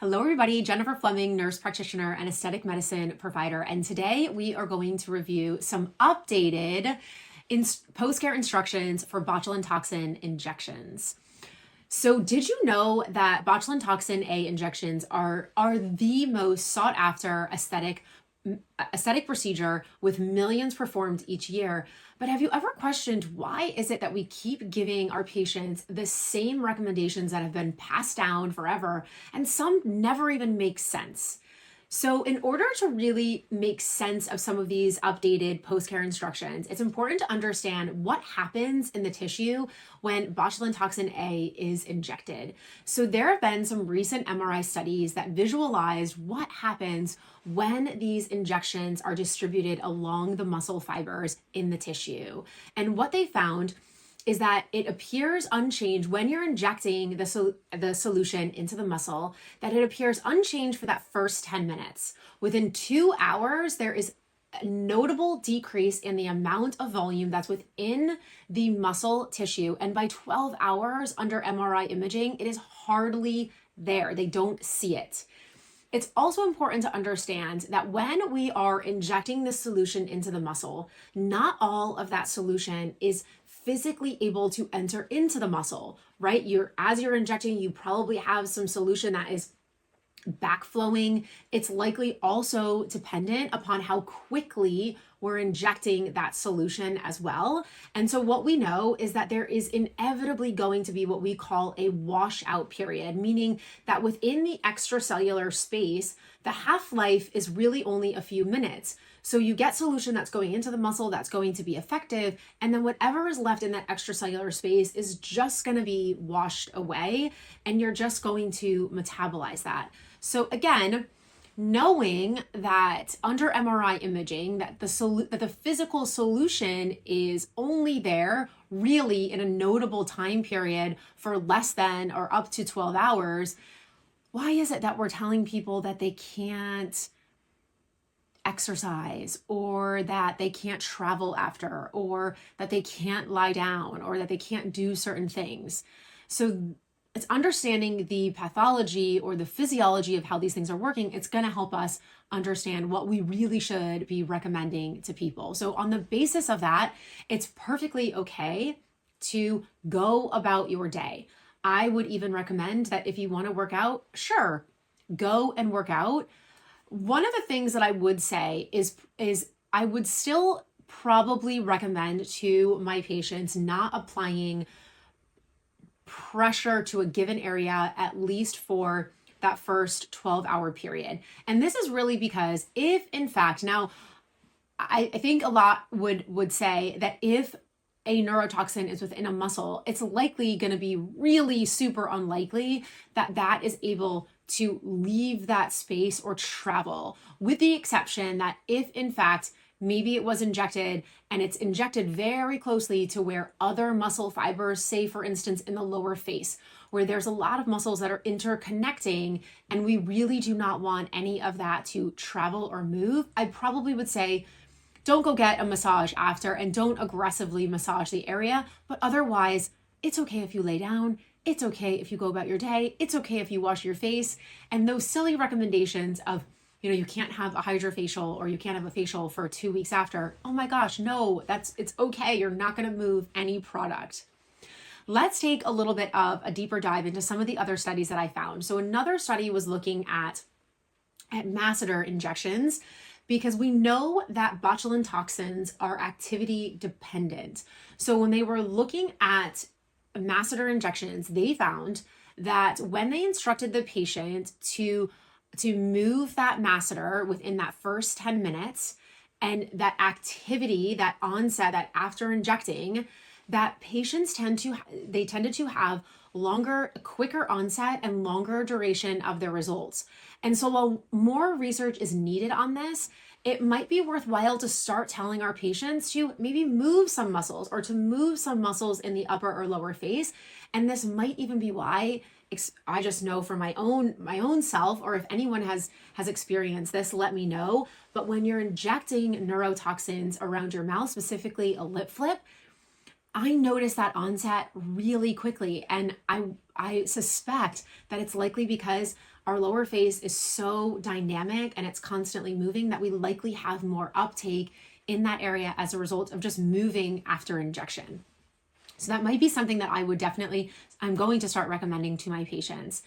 Hello, everybody. Jennifer Fleming, nurse practitioner and aesthetic medicine provider. And today we are going to review some updated post-care instructions for botulinum toxin injections. So did you know that botulinum toxin A injections are the most sought after aesthetic procedure with millions performed each year? But have you ever questioned why is it that we keep giving our patients the same recommendations that have been passed down forever, and some never even make sense? So in order to really make sense of some of these updated post-care instructions, it's important to understand what happens in the tissue when botulinum toxin A is injected. So there have been some recent MRI studies that visualized what happens when these injections are distributed along the muscle fibers in the tissue. And what they found is that it appears unchanged when you're injecting the solution into the muscle, that it appears unchanged for that first 10 minutes. Within 2 hours, there is a notable decrease in the amount of volume that's within the muscle tissue. And by 12 hours under MRI imaging, it is hardly there. They don't see it. It's also important to understand that when we are injecting this solution into the muscle, not all of that solution is physically able to enter into the muscle, right? As you're injecting, you probably have some solution that is backflowing. It's likely also dependent upon how quickly we're injecting that solution as well. And so what we know is that there is inevitably going to be what we call a washout period, meaning that within the extracellular space, the half-life is really only a few minutes. So you get solution that's going into the muscle that's going to be effective, and then whatever is left in that extracellular space is just going to be washed away, and you're just going to metabolize that. So again, knowing that under MRI imaging that the physical solution is only there really in a notable time period for less than or up to 12 hours, why is it that we're telling people that they can't exercise, or that they can't travel after, or that they can't lie down, or that they can't do certain things? So it's understanding the pathology or the physiology of how these things are working. It's going to help us understand what we really should be recommending to people. So on the basis of that, it's perfectly okay to go about your day. I would even recommend that if you want to work out, sure, go and work out. One of the things that I would say is I would still probably recommend to my patients not applying pressure to a given area, at least for that first 12-hour period. And this is really because if in fact, now I think a lot would say that if a neurotoxin is within a muscle, it's likely going to be really super unlikely that that is able to leave that space or travel, with the exception that if in fact maybe it was injected and it's injected very closely to where other muscle fibers, say for instance in the lower face, where there's a lot of muscles that are interconnecting and we really do not want any of that to travel or move, I probably would say don't go get a massage after and don't aggressively massage the area. But otherwise, it's okay if you lay down. It's okay if you go about your day. It's okay if you wash your face. And those silly recommendations of, you can't have a hydrofacial or you can't have a facial for 2 weeks after. Oh my gosh, no, it's okay. You're not going to move any product. Let's take a little bit of a deeper dive into some of the other studies that I found. So another study was looking at masseter injections, because we know that botulinum toxins are activity dependent. So when they were looking at masseter injections, they found that when they instructed the patient to move that masseter within that first 10 minutes, and that activity, that onset, that after injecting, that patients tended to have quicker onset and longer duration of their results. And so while more research is needed on this, it might be worthwhile to start telling our patients to maybe move some muscles, or to move some muscles in the upper or lower face. And this might even be why I just know from my own self, or if anyone has experienced this, let me know. But when you're injecting neurotoxins around your mouth, specifically a lip flip, I noticed that onset really quickly. And I suspect that it's likely because our lower face is so dynamic and it's constantly moving that we likely have more uptake in that area as a result of just moving after injection. So that might be something that I'm going to start recommending to my patients.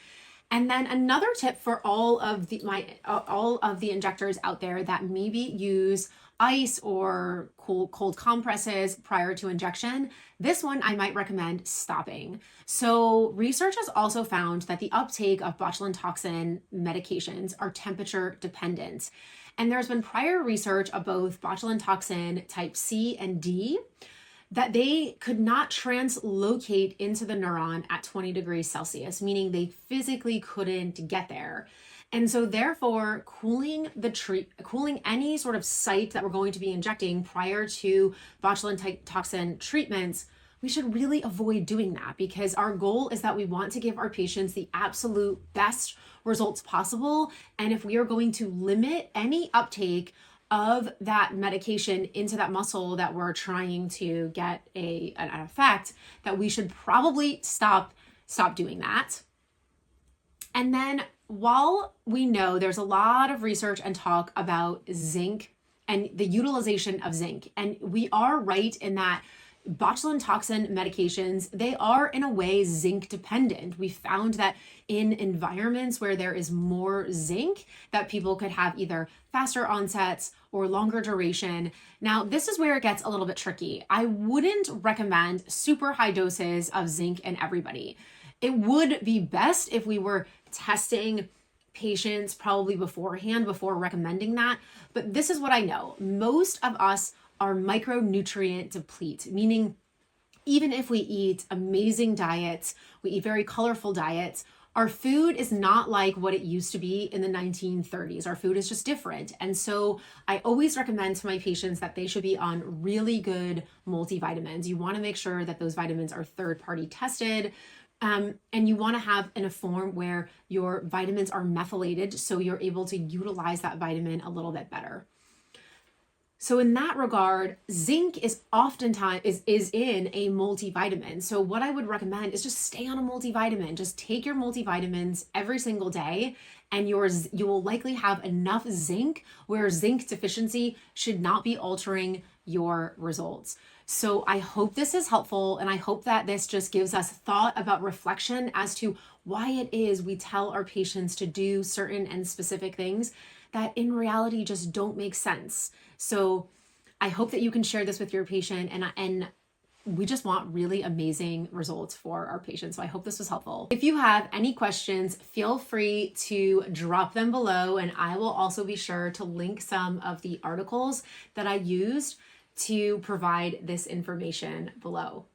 And then another tip for all of the injectors out there that maybe use ice or cold compresses prior to injection, this one I might recommend stopping. So research has also found that the uptake of botulinum toxin medications are temperature dependent. And there's been prior research of both botulinum toxin type C and D that they could not translocate into the neuron at 20 degrees Celsius, meaning they physically couldn't get there. And so therefore, cooling any sort of site that we're going to be injecting prior to botulinum toxin treatments, we should really avoid doing that, because our goal is that we want to give our patients the absolute best results possible. And if we are going to limit any uptake of that medication into that muscle that we're trying to get an effect, that we should probably stop doing that. And then while we know there's a lot of research and talk about zinc and the utilization of zinc, and we are right in that botulinum toxin medications, they are in a way zinc dependent. We found that in environments where there is more zinc, that people could have either faster onsets or longer duration. Now, this is where it gets a little bit tricky. I wouldn't recommend super high doses of zinc in everybody. It would be best if we were testing patients probably beforehand before recommending that. But this is what I know. Most of us are micronutrient deplete, meaning even if we eat amazing diets, we eat very colorful diets, our food is not like what it used to be in the 1930s. Our food is just different. And so I always recommend to my patients that they should be on really good multivitamins. You want to make sure that those vitamins are third-party tested. And you want to have in a form where your vitamins are methylated so you're able to utilize that vitamin a little bit better. So in that regard, zinc is oftentimes is in a multivitamin. So what I would recommend is just stay on a multivitamin. Just take your multivitamins every single day, and you will likely have enough zinc where zinc deficiency should not be altering your results. So I hope this is helpful, and I hope that this just gives us thought about reflection as to why it is we tell our patients to do certain and specific things that in reality just don't make sense. So I hope that you can share this with your patient, and we just want really amazing results for our patients. So I hope this was helpful. If you have any questions, feel free to drop them below, and I will also be sure to link some of the articles that I used to provide this information below.